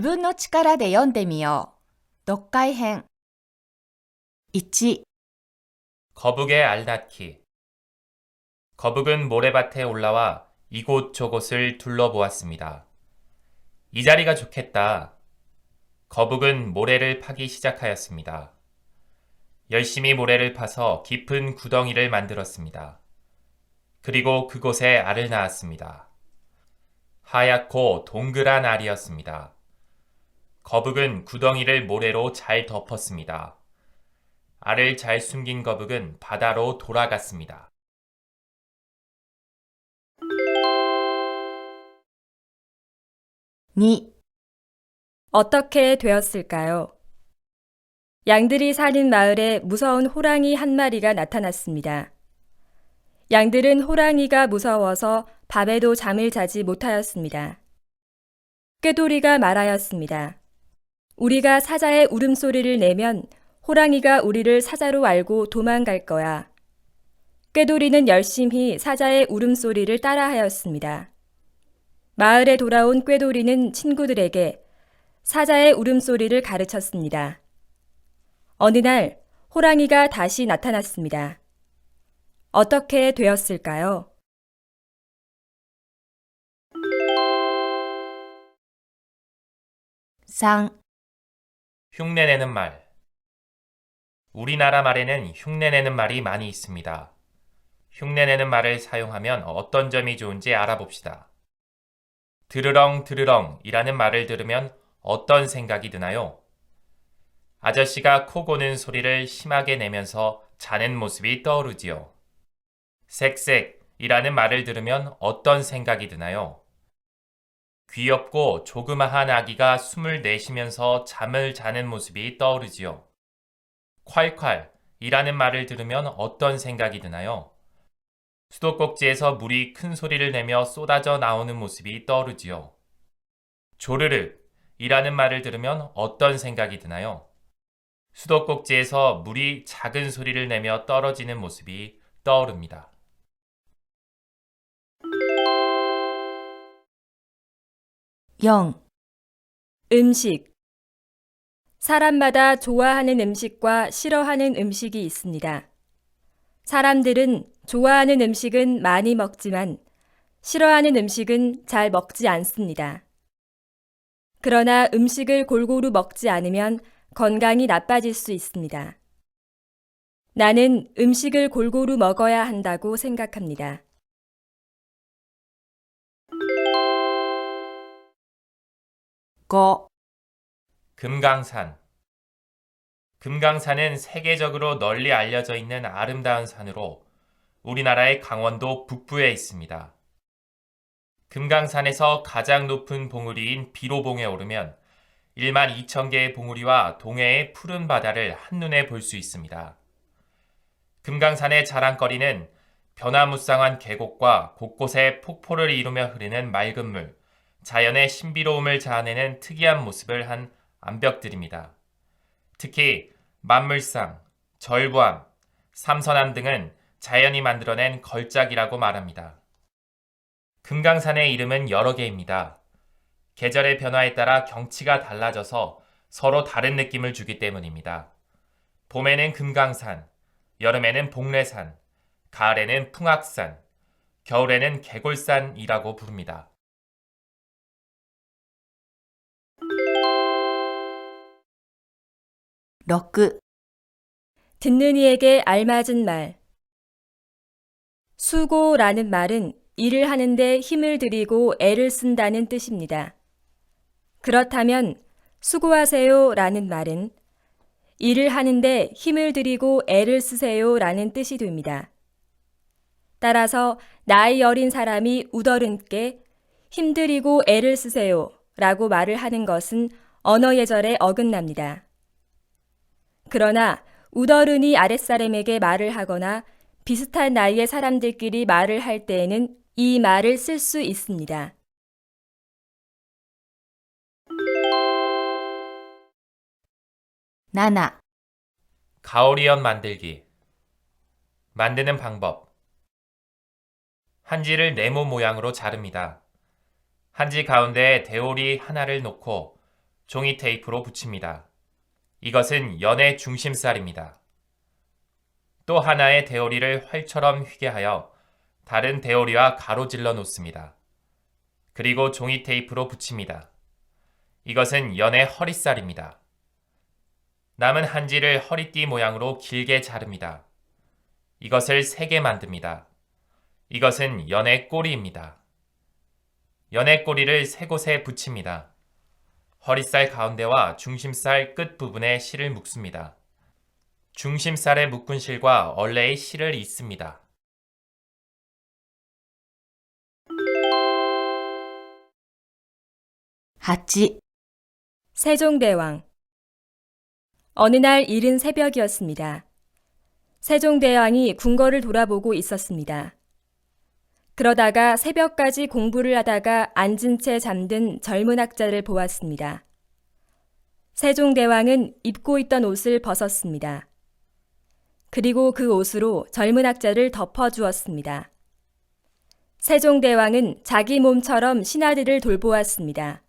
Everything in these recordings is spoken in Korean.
自分の力で読んでみよう。読解編。1、 거북의 알낳기. 거북은 모래밭에 올라와 이곳저곳을 둘러보았습니다. 이 자리가 좋겠다. 거북은 모래를 파기 시작하였습니다. 열심히 모래를 파서 깊은 구덩이를 만들었습니다. 그리고 그곳에 알을 낳았습니다. 하얗고 동그란 알이었습니다. 거북은 구덩이를 모래로 잘 덮었습니다. 알을 잘 숨긴 거북은 바다로 돌아갔습니다. 2、 어떻게 되었을까요? 양들이 사는 마을에 무서운 호랑이 한 마리가 나타났습니다. 양들은 호랑이가 무서워서 밤에도 잠을 자지 못하였습니다. 꾀돌이가 말하였습니다. 우리가 사자의 울음소리를 내면 호랑이가 우리를 사자로 알고 도망갈 거야. 꾀돌이는 열심히 사자의 울음소리를 따라하였습니다. 마을에 돌아온 꾀돌이는 친구들에게 사자의 울음소리를 가르쳤습니다. 어느 날 호랑이가 다시 나타났습니다. 어떻게 되었을까요? 3、 흉내내는 말. 우리나라 말에는 흉내내는 말이 많이 있습니다. 흉내내는 말을 사용하면 어떤 점이 좋은지 알아봅시다. 드르렁 드르렁 이라는 말을 들으면 어떤 생각이 드나요? 아저씨가 코 고는 소리를 심하게 내면서 자는 모습이 떠오르지요. 색색 이라는 말을 들으면 어떤 생각이 드나요? 귀엽고 조그마한 아기가 숨을 내쉬면서 잠을 자는 모습이 떠오르지요. 콸콸 이라는 말을 들으면 어떤 생각이 드나요? 수도꼭지에서 물이 큰 소리를 내며 쏟아져 나오는 모습이 떠오르지요. 조르르 이라는 말을 들으면 어떤 생각이 드나요? 수도꼭지에서 물이 작은 소리를 내며 떨어지는 모습이 떠오릅니다. 4、 음식. 사람마다 좋아하는 음식과 싫어하는 음식이 있습니다. 사람들은 좋아하는 음식은 많이 먹지만 싫어하는 음식은 잘 먹지 않습니다. 그러나 음식을 골고루 먹지 않으면 건강이 나빠질 수 있습니다. 나는 음식을 골고루 먹어야 한다고 생각합니다. 5、 금강산. 금강산은 세계적으로 널리 알려져 있는 아름다운 산으로 우리나라의 강원도 북부에 있습니다. 금강산에서 가장 높은 봉우리인 비로봉에 오르면 1만 2천 개의 봉우리와 동해의 푸른 바다를 한눈에 볼 수 있습니다. 금강산의 자랑거리는 변화무쌍한 계곡과 곳곳에 폭포를 이루며 흐르는 맑은 물, 자연의 신비로움을 자아내는 특이한 모습을 한 암벽들입니다. 특히 만물상, 절부암, 삼선암 등은 자연이 만들어낸 걸작이라고 말합니다. 금강산의 이름은 여러 개입니다. 계절의 변화에 따라 경치가 달라져서 서로 다른 느낌을 주기 때문입니다. 봄에는 금강산, 여름에는 복례산, 가을에는 풍악산, 겨울에는 개골산이라고 부릅니다. 6、 듣는 이에게 알맞은 말. 수고라는 말은 일을 하는데 힘을 들이고 애를 쓴다는 뜻입니다. 그렇다면 수고하세요 라는 말은 일을 하는데 힘을 들이고 애를 쓰세요 라는 뜻이 됩니다. 따라서 나이 어린 사람이 우더른께 힘들이고 애를 쓰세요 라고 말을 하는 것은 언어 예절에 어긋납니다. 그러나 우더른이 아랫사람에게 말을 하거나 비슷한 나이의 사람들끼리 말을 할 때에는 이 말을 쓸 수 있습니다. 7、 가오리연 만들기. 만드는 방법. 한지를 네모 모양으로 자릅니다. 한지 가운데에 대오리 하나를 놓고 종이 테이프로 붙입니다. 이것은 연의 중심살입니다. 또 하나의 대오리를 활처럼 휘게 하여 다른 대오리와 가로질러 놓습니다. 그리고 종이 테이프로 붙입니다. 이것은 연의 허리살입니다. 남은 한지를 허리띠 모양으로 길게 자릅니다. 이것을 3개 만듭니다. 이것은 연의 꼬리입니다. 연의 꼬리를 3곳에 붙입니다. 허리살 가운데와 중심살 끝 부분에 실을 묶습니다. 중심살에 묶은 실과 얼레의 실을 잇습니다.8、 세종대왕. 어느 날 이른 새벽이었습니다. 세종대왕이 궁궐을 돌아보고 있었습니다. 그러다가 새벽까지 공부를 하다가 앉은 채 잠든 젊은 학자를 보았습니다. 세종대왕은 입고 있던 옷을 벗었습니다. 그리고 그 옷으로 젊은 학자를 덮어주었습니다. 세종대왕은 자기 몸처럼 신하들을 돌보았습니다.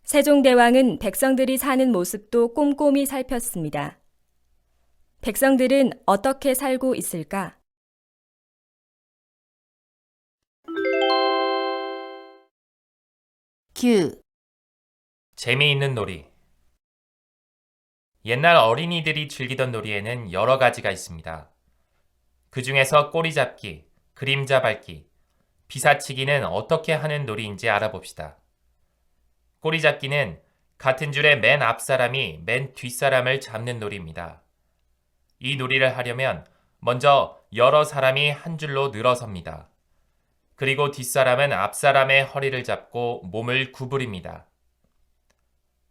세종대왕은 백성들이 사는 모습도 꼼꼼히 살폈습니다. 백성들은 어떻게 살고 있을까? 9、 재미있는 놀이. 옛날 어린이들이 즐기던 놀이에는 여러 가지가 있습니다. 그 중에서 꼬리잡기, 그림자 밟기, 비사치기는 어떻게 하는 놀이인지 알아봅시다. 꼬리잡기는 같은 줄에 맨 앞사람이 맨 뒷사람을 잡는 놀이입니다. 이 놀이를 하려면 먼저 여러 사람이 한 줄로 늘어섭니다. 그리고 뒷사람은 앞사람의 허리를 잡고 몸을 구부립니다.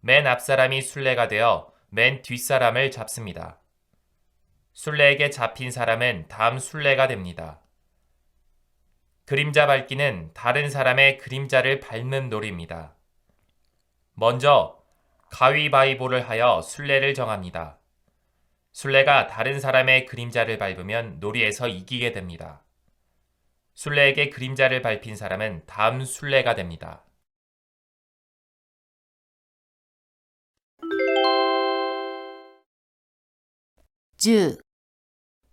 맨 앞사람이 술래가 되어 맨 뒷사람을 잡습니다. 술래에게 잡힌 사람은 다음 술래가 됩니다. 그림자 밟기는 다른 사람의 그림자를 밟는 놀이입니다. 먼저 가위바위보를 하여 술래를 정합니다. 술래가 다른 사람의 그림자를 밟으면 놀이에서 이기게 됩니다. 술래에게 그림자를 밟힌 사람은 다음 술래가 됩니다. 10、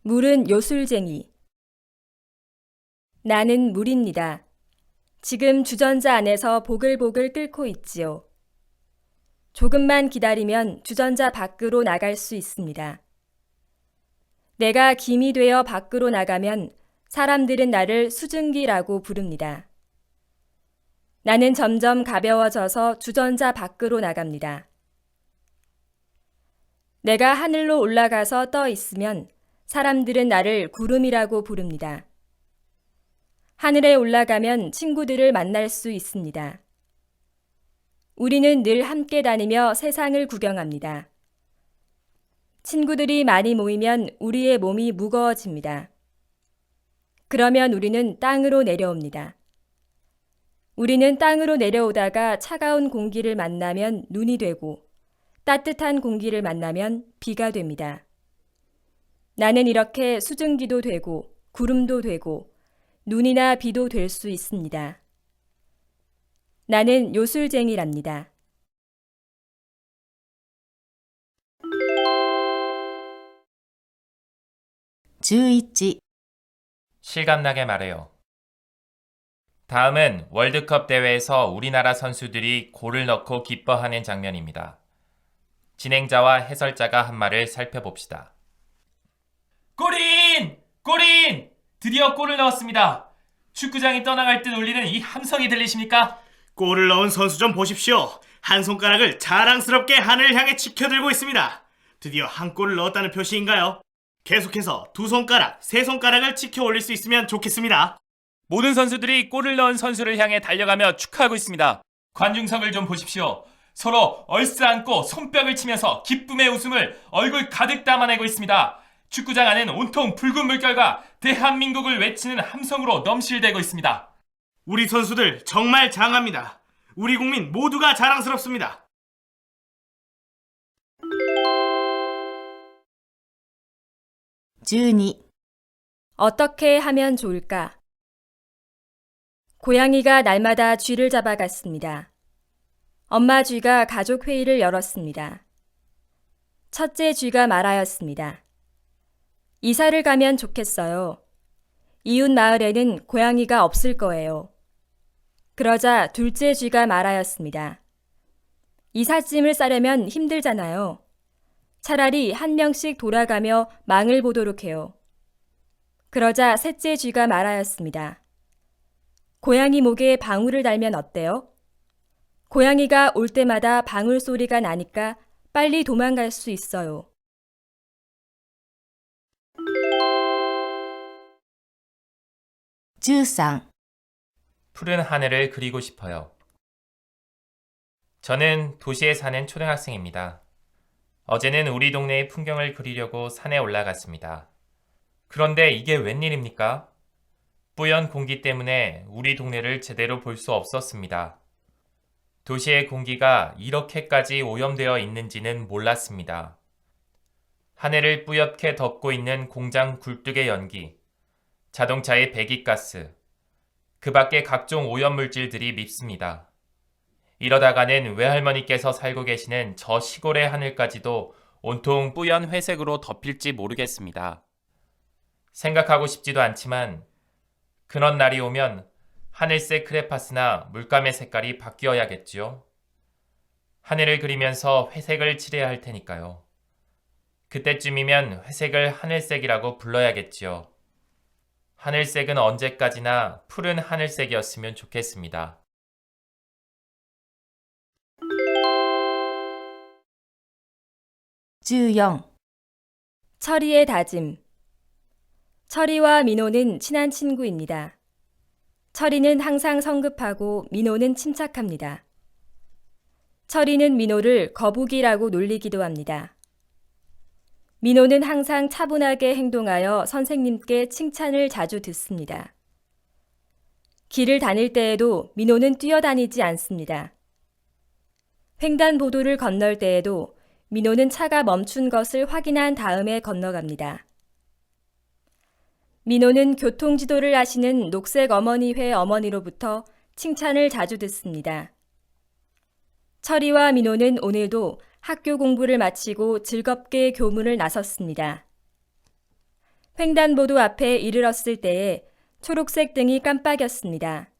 물은 요술쟁이. 나는 물입니다. 지금 주전자 안에서 보글보글 끓고 있지요. 조금만 기다리면 주전자 밖으로 나갈 수 있습니다. 내가 김이 되어 밖으로 나가면 사람들은 나를 수증기라고 부릅니다. 나는 점점 가벼워져서 주전자 밖으로 나갑니다. 내가 하늘로 올라가서 떠 있으면 사람들은 나를 구름이라고 부릅니다. 하늘에 올라가면 친구들을 만날 수 있습니다. 우리는 늘 함께 다니며 세상을 구경합니다. 친구들이 많이 모이면 우리의 몸이 무거워집니다. 그러면 우리는 땅으로 내려옵니다. 우리는 땅으로 내려오다가 차가운 공기를 만나면 눈이 되고 따뜻한 공기를 만나면 비가 됩니다. 나는 이렇게 수증기도 되고 구름도 되고 눈이나 비도 될 수 있습니다. 나는 요술쟁이랍니다. 11、 실감나게 말해요. 다음은 월드컵 대회에서 우리나라 선수들이 골을 넣고 기뻐하는 장면입니다. 진행자와 해설자가 한 말을 살펴봅시다. 골인! 골인! 드디어 골을 넣었습니다. 축구장이 떠나갈 듯 울리는 이 함성이 들리십니까? 골을 넣은 선수 좀 보십시오. 한 손가락을 자랑스럽게 하늘을 향해 치켜들고 있습니다. 드디어 한 골을 넣었다는 표시인가요? 계속해서 두 손가락, 세 손가락을 치켜 올릴 수 있으면 좋겠습니다. 모든 선수들이 골을 넣은 선수를 향해 달려가며 축하하고 있습니다. 관중석을 좀 보십시오. 서로 얼싸안고 손뼉을 치면서 기쁨의 웃음을 얼굴 가득 담아내고 있습니다. 축구장 안은 온통 붉은 물결과 대한민국을 외치는 함성으로 넘실대고 있습니다. 우리 선수들 정말 장합니다. 우리 국민 모두가 자랑스럽습니다. 12、 어떻게 하면 좋을까? 고양이가 날마다 쥐를 잡아갔습니다. 엄마 쥐가 가족 회의를 열었습니다. 첫째 쥐가 말하였습니다. 이사를 가면 좋겠어요. 이웃 마을에는 고양이가 없을 거예요. 그러자 둘째 쥐가 말하였습니다. 이삿짐을 싸려면 힘들잖아요. 차라리 한 명씩 돌아가며 망을 보도록 해요. 그러자 셋째 쥐가 말하였습니다. 고양이 목에 방울을 달면 어때요? 고양이가 올 때마다 방울 소리가 나니까 빨리 도망갈 수 있어요.13、 푸른 하늘을 그리고 싶어요. 저는 도시에 사는 초등학생입니다. 어제는 우리 동네의 풍경을 그리려고 산에 올라갔습니다. 그런데 이게 웬일입니까? 뿌연 공기 때문에 우리 동네를 제대로 볼 수 없었습니다. 도시의 공기가 이렇게까지 오염되어 있는지는 몰랐습니다. 하늘을 뿌옇게 덮고 있는 공장 굴뚝의 연기, 자동차의 배기가스, 그 밖에 각종 오염물질들이 밉습니다. 이러다가는 외할머니께서 살고 계시는 저 시골의 하늘까지도 온통 뿌연 회색으로 덮일지 모르겠습니다. 생각하고 싶지도 않지만 그런 날이 오면 하늘색 크레파스나 물감의 색깔이 바뀌어야겠지요. 하늘을 그리면서 회색을 칠해야 할 테니까요. 그때쯤이면 회색을 하늘색이라고 불러야겠지요. 하늘색은 언제까지나 푸른 하늘색이었으면 좋겠습니다.14、 철이의 다짐. 철이와 민호는 친한 친구입니다. 철이는 항상 성급하고 민호는 침착합니다. 철이는 민호를 거북이라고 놀리기도 합니다. 민호는 항상 차분하게 행동하여 선생님께 칭찬을 자주 듣습니다. 길을 다닐 때에도 민호는 뛰어다니지 않습니다. 횡단보도를 건널 때에도 민호는 차가 멈춘 것을 확인한 다음에 건너갑니다. 민호는 교통지도를 아시는 녹색 어머니회 어머니로부터 칭찬을 자주 듣습니다. 철이와 민호는 오늘도 학교 공부를 마치고 즐겁게 교문을 나섰습니다. 횡단보도 앞에 이르렀을 때에 초록색 등이 깜빡였습니다.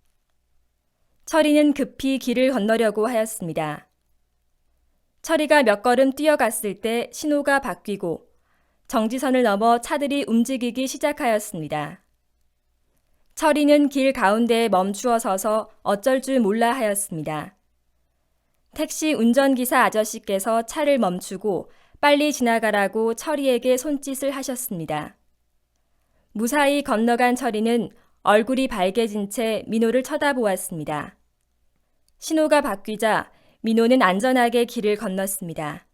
철이는 급히 길을 건너려고 하였습니다. 철이가 몇 걸음 뛰어갔을 때 신호가 바뀌고 정지선을 넘어 차들이 움직이기 시작하였습니다. 철이는 길 가운데에 멈추어 서서 어쩔 줄 몰라 하였습니다. 택시 운전기사 아저씨께서 차를 멈추고 빨리 지나가라고 철이에게 손짓을 하셨습니다. 무사히 건너간 철이는 얼굴이 밝아진 채 민호를 쳐다보았습니다. 신호가 바뀌자 민호는 안전하게 길을 건넜습니다.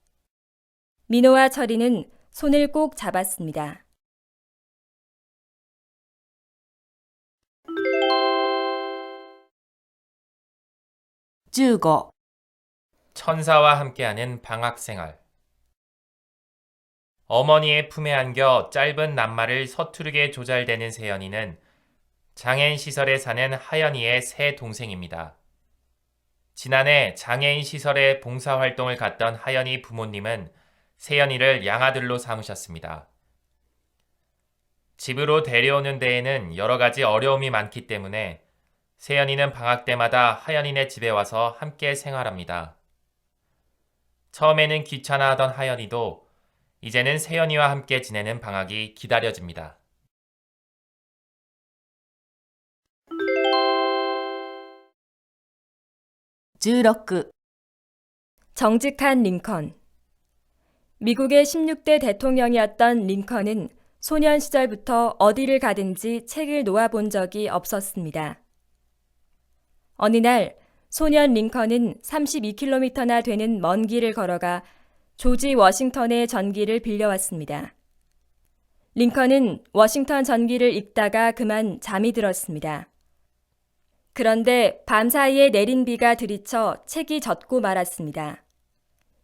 민호와 철이는 손을 꼭 잡았습니다.15、 천사와 함께하는 방학생활. 어머니의 품에 안겨 짧은 낱말을 서투르게 조잘대는 세연이는 장애인 시설에 사는 하연이의 새 동생입니다. 지난해 장애인 시설에 봉사활동을 갔던 하연이 부모님은 세연이를 양아들로 삼으셨습니다. 집으로 데려오는 데에는 여러 가지 어려움이 많기 때문에 세연이는 방학 때마다 하연이네 집에 와서 함께 생활합니다. 처음에는 귀찮아하던 하연이도 이제는 세연이와 함께 지내는 방학이 기다려집니다.16、 정직한 링컨. 미국의 16대 대통령이었던 링컨은 소년 시절부터 어디를 가든지 책을 놓아본 적이 없었습니다. 어느 날 소년 링컨은 32km나 되는 먼 길을 걸어가 조지 워싱턴의 전기를 빌려왔습니다. 링컨은 워싱턴 전기를 읽다가 그만 잠이 들었습니다. 그런데 밤사이에 내린 비가 들이쳐 책이 젖고 말았습니다.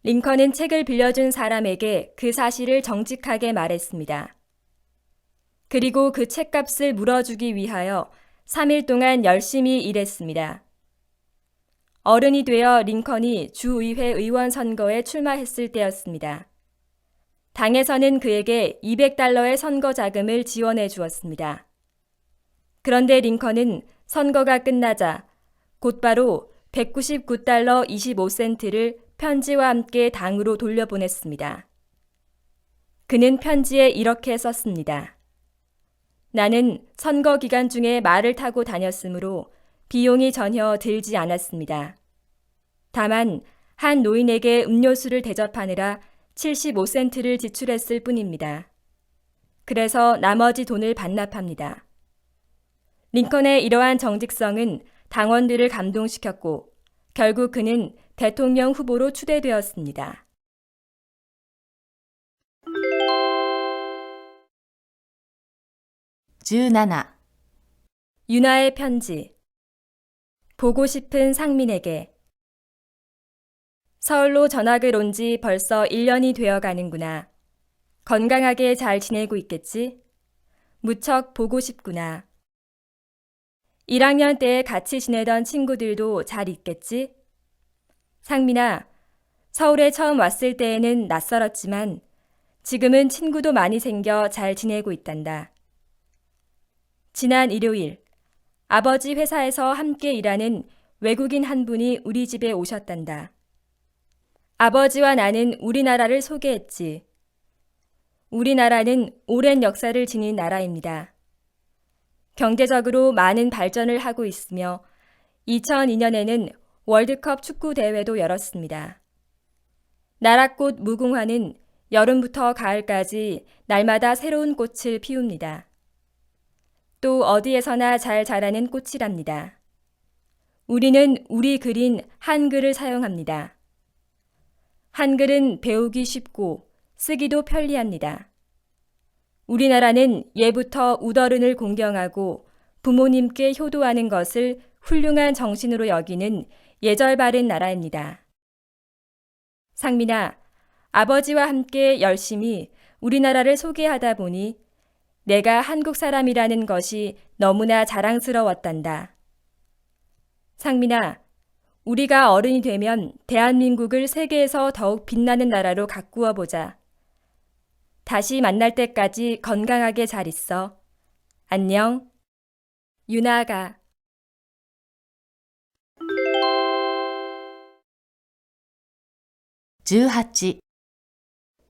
링컨은 책을 빌려준 사람에게 그 사실을 정직하게 말했습니다. 그리고 그 책값을 물어주기 위하여 3일 동안 열심히 일했습니다. 어른이 되어 링컨이 주의회 의원 선거에 출마했을 때였습니다. 당에서는 그에게 $200의 선거 자금을 지원해 주었습니다. 그런데 링컨은 선거가 끝나자 곧바로 $199 25센트를 편지와 함께 당으로 돌려보냈습니다. 그는 편지에 이렇게 썼습니다. 나는 선거 기간 중에 말을 타고 다녔으므로 비용이 전혀 들지 않았습니다. 다만 한 노인에게 음료수를 대접하느라 75센트를 지출했을 뿐입니다. 그래서 나머지 돈을 반납합니다. 링컨의 이러한 정직성은 당원들을 감동시켰고 결국 그는 대통령 후보로 추대되었습니다.17. 윤아의 편지. 보고 싶은 상민에게. 서울로 전학을 온 지 벌써 1년이 되어 가는구나. 건강하게 잘 지내고 있겠지? 무척 보고 싶구나. 1학년 때 같이 지내던 친구들도 잘 있겠지? 상민아, 서울에 처음 왔을 때에는 낯설었지만 지금은 친구도 많이 생겨 잘 지내고 있단다. 지난 일요일, 아버지 회사에서 함께 일하는 외국인 한 분이 우리 집에 오셨단다. 아버지와 나는 우리나라를 소개했지. 우리나라는 오랜 역사를 지닌 나라입니다. 경제적으로 많은 발전을 하고 있으며 2002년에는 월드컵 축구 대회도 열었습니다. 나라꽃 무궁화는 여름부터 가을까지 날마다 새로운 꽃을 피웁니다. 또 어디에서나 잘 자라는 꽃이랍니다. 우리는 우리 글인 한글을 사용합니다. 한글은 배우기 쉽고 쓰기도 편리합니다. 우리나라는 예부터 우더른을 공경하고 부모님께 효도하는 것을 훌륭한 정신으로 여기는 예절 바른 나라입니다. 상민아, 아버지와 함께 열심히 우리나라를 소개하다 보니 내가 한국 사람이라는 것이 너무나 자랑스러웠단다. 상민아, 우리가 어른이 되면 대한민국을 세계에서 더욱 빛나는 나라로 가꾸어 보자. 다시 만날 때까지 건강하게 잘 있어. 안녕. 윤아가.18.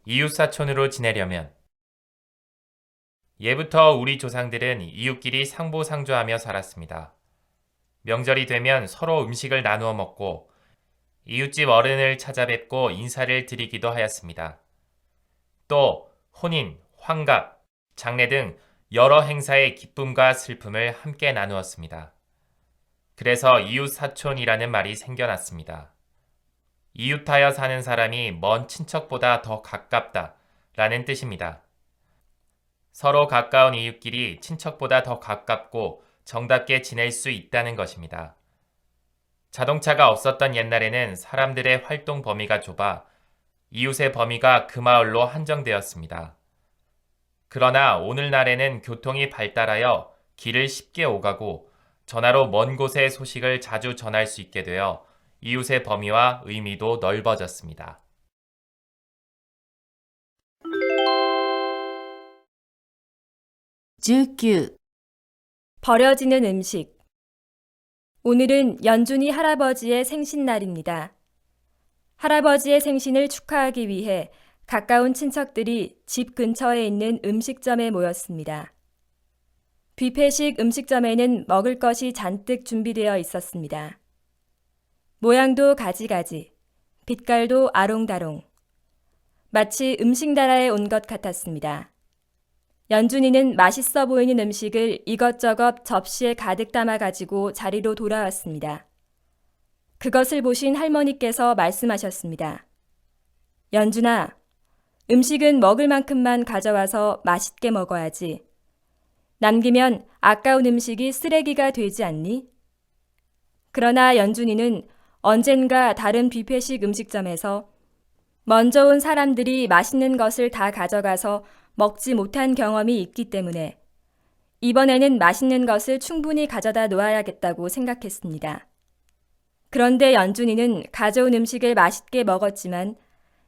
이웃사촌으로 지내려면. 예부터 우리 조상들은 이웃끼리 상보상조하며 살았습니다. 명절이 되면 서로 음식을 나누어 먹고 이웃집 어른을 찾아뵙고 인사를 드리기도 하였습니다. 또 혼인, 환갑, 장례 등 여러 행사의 기쁨과 슬픔을 함께 나누었습니다. 그래서 이웃사촌이라는 말이 생겨났습니다. 이웃하여 사는 사람이 먼 친척보다 더 가깝다 라는 뜻입니다. 서로 가까운 이웃끼리 친척보다 더 가깝고 정답게 지낼 수 있다는 것입니다. 자동차가 없었던 옛날에는 사람들의 활동 범위가 좁아 이웃의 범위가 그 마을로 한정되었습니다. 그러나 오늘날에는 교통이 발달하여 길을 쉽게 오가고 전화로 먼 곳의 소식을 자주 전할 수 있게 되어 이웃의 범위와 의미도 넓어졌습니다.19. 버려지는 음식. 오늘은 연준이 할아버지의 생신날입니다. 할아버지의 생신을 축하하기 위해 가까운 친척들이 집 근처에 있는 음식점에 모였습니다. 뷔페식 음식점에는 먹을 것이 잔뜩 준비되어 있었습니다. 모양도 가지가지, 빛깔도 아롱다롱. 마치 음식 나라에 온 것 같았습니다. 연준이는 맛있어 보이는 음식을 이것저것 접시에 가득 담아가지고 자리로 돌아왔습니다. 그것을 보신 할머니께서 말씀하셨습니다. 연준아, 음식은 먹을 만큼만 가져와서 맛있게 먹어야지. 남기면 아까운 음식이 쓰레기가 되지 않니? 그러나 연준이는 언젠가 다른 뷔페식 음식점에서 먼저 온 사람들이 맛있는 것을 다 가져가서 먹지 못한 경험이 있기 때문에 이번에는 맛있는 것을 충분히 가져다 놓아야겠다고 생각했습니다. 그런데 연준이는 가져온 음식을 맛있게 먹었지만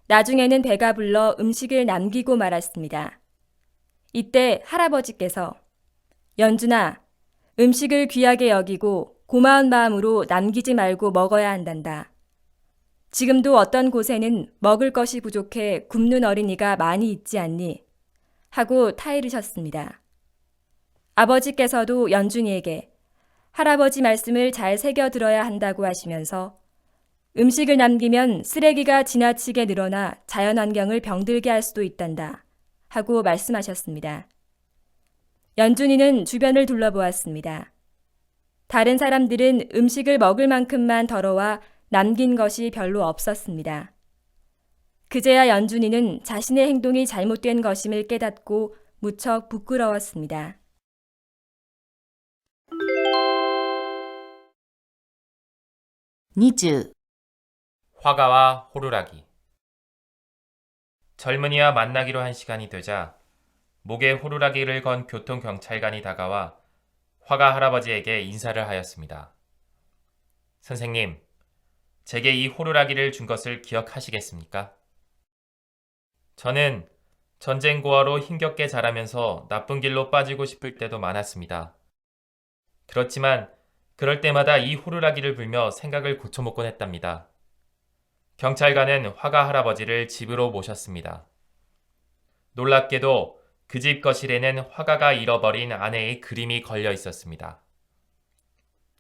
나중에는 배가 불러 음식을 남기고 말았습니다. 이때 할아버지께서 연준아, 음식을 귀하게 여기고 고마운 마음으로 남기지 말고 먹어야 한단다. 지금도 어떤 곳에는 먹을 것이 부족해 굶는 어린이가 많이 있지 않니? 하고 타이르셨습니다. 아버지께서도 연준이에게 할아버지 말씀을 잘 새겨 들어야 한다고 하시면서 음식을 남기면 쓰레기가 지나치게 늘어나 자연환경을 병들게 할 수도 있단다. 하고 말씀하셨습니다. 연준이는 주변을 둘러보았습니다. 다른 사람들은 음식을 먹을 만큼만 덜어와 남긴 것이 별로 없었습니다. 그제야 연준이는 자신의 행동이 잘못된 것임을 깨닫고 무척 부끄러웠습니다.20、 화가와 호루라기. 젊은이와 만나기로 한 시간이 되자 목에 호루라기를 건 교통경찰관이 다가와 화가 할아버지에게 인사를 하였습니다. 선생님, 제게 이 호루라기를 준 것을 기억하시겠습니까? 저는 전쟁고아로 힘겹게 자라면서 나쁜 길로 빠지고 싶을 때도 많았습니다. 그렇지만 그럴 때마다 이 호루라기를 불며 생각을 고쳐먹곤 했답니다. 경찰관은 화가 할아버지를 집으로 모셨습니다. 놀랍게도 그 집 거실에는 화가가 잃어버린 아내의 그림이 걸려 있었습니다.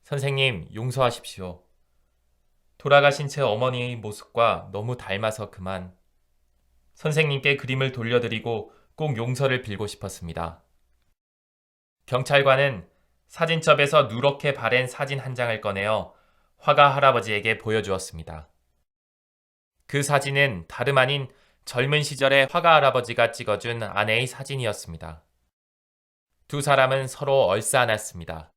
선생님, 용서하십시오. 돌아가신 제 어머니의 모습과 너무 닮아서 그만. 선생님께 그림을 돌려드리고 꼭 용서를 빌고 싶었습니다. 경찰관은 사진첩에서 누렇게 바랜 사진 한 장을 꺼내어 화가 할아버지에게 보여주었습니다. 그 사진은 다름 아닌 젊은 시절의 화가 할아버지가 찍어준 아내의 사진이었습니다. 두 사람은 서로 얼싸안았습니다.